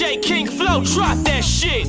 DJ King Flow, drop that shit.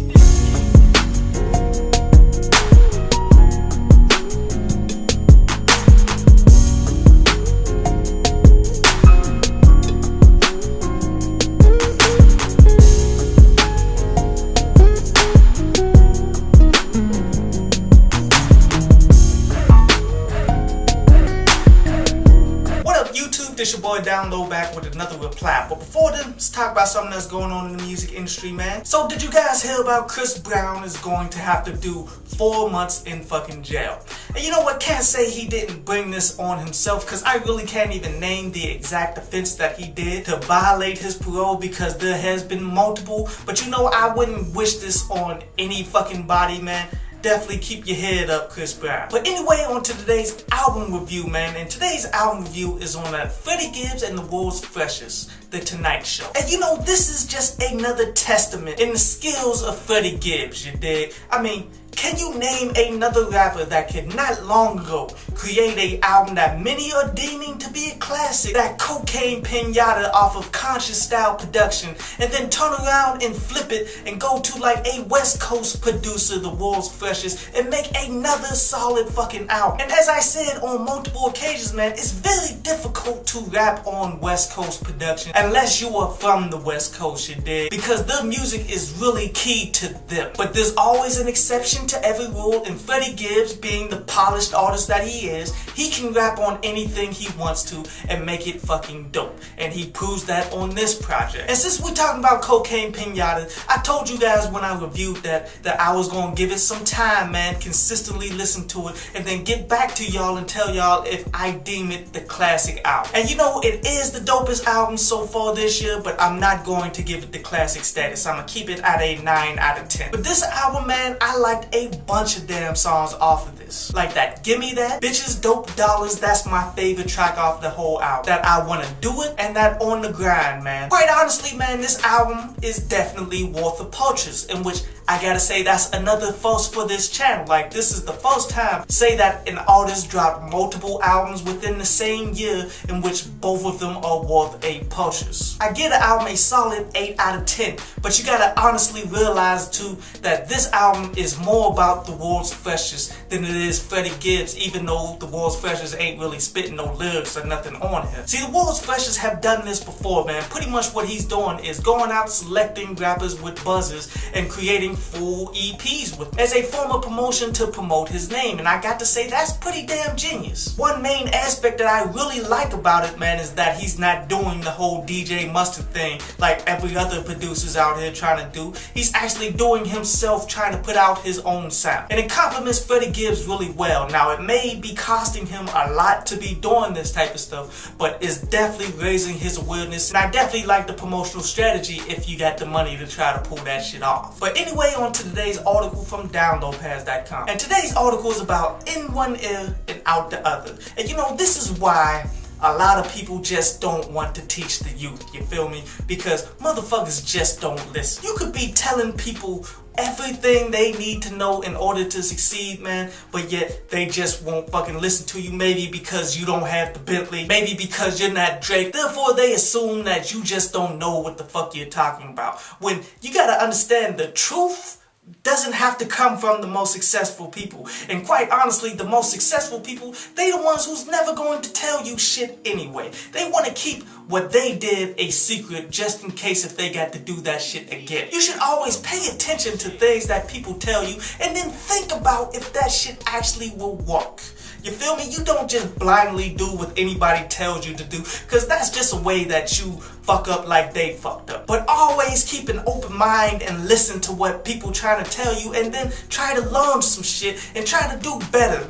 This your boy Download back with another reply. But before then, let's talk about something that's going on in the music industry, man. So did you guys hear about Chris Brown is going to have to do 4 months in fucking jail? And you know what, can't say he didn't bring this on himself, because I really can't even name the exact offense that he did to violate his parole, because there has been multiple. But you know, I wouldn't wish this on any fucking body, man. Definitely keep your head up, Chris Brown. But anyway, on to today's album review, man. And today's album review is on Freddie Gibbs and the world's Freshest, The Tonight Show. And you know, this is just another testament in the skills of Freddie Gibbs, you dig? I mean, can you name another rapper that could not long ago create an album that many are deeming to be a classic, that cocaine pinata off of conscious style production, and then turn around and flip it and go to like a West Coast producer, the world's Freshest, and make another solid fucking album? And as I said on multiple occasions, man, it's very difficult to rap on West Coast production unless you are from the West Coast, you dig? Because their music is really key to them. But there's always an exception to every rule, and Freddie Gibbs, being the polished artist that he is, he can rap on anything he wants to and make it fucking dope. And he proves that on this project. And since we're talking about cocaine pinata, I told you guys when I reviewed that I was gonna give it some time, man, consistently listen to it, and then get back to y'all and tell y'all if I deem it the classic album. And you know, it is the dopest album so far this year, but I'm not going to give it the classic status. I'm gonna keep it at a 9 out of 10. But this album, man, I liked a bunch of damn songs off of this. Like that Gimme That, Bitches Dope Dollars, that's my favorite track off the whole album. That I Wanna Do It, and that On the Grind, man. Quite honestly, man, this album is definitely worth a purchase, in which I gotta say that's another first for this channel. Like, this is the first time say that an artist dropped multiple albums within the same year in which both of them are worth a purchase. I give the album a solid 8 out of 10, but you gotta honestly realize too that this album is more about the world's Freshest than it is Freddie Gibbs, even though the world's Freshest ain't really spitting no lyrics or nothing on here. See, the world's Freshest have done this before, man. Pretty much what he's doing is going out selecting rappers with buzzers and creating full EPs with them as a form of promotion to promote his name, and I got to say that's pretty damn genius. One main aspect that I really like about it, man, is that he's not doing the whole DJ Mustard thing like every other producer's out here trying to do. He's actually doing himself, trying to put out his own sound, and it complements Freddie Gibbs really well. Now, it may be costing him a lot to be doing this type of stuff, but it's definitely raising his awareness, and I definitely like the promotional strategy if you got the money to try to pull that shit off. But anyway, on to today's article from downloadpass.com. And today's article is about in one ear and out the other. And you know, this is why a lot of people just don't want to teach the youth, you feel me? Because motherfuckers just don't listen. You could be telling people everything they need to know in order to succeed, man, but yet they just won't fucking listen to you. Maybe because you don't have the Bentley, maybe because you're not Drake, therefore they assume that you just don't know what the fuck you're talking about. When you gotta understand, the truth doesn't have to come from the most successful people. And quite honestly, the most successful people, they the ones who's never going to tell you shit anyway. They want to keep what they did a secret just in case if they got to do that shit again. You should always pay attention to things that people tell you and then think about if that shit actually will work. You feel me? You don't just blindly do what anybody tells you to do, because that's just a way that you fuck up like they fucked up. But always keep an open mind and listen to what people trying to tell you, and then try to learn some shit and try to do better.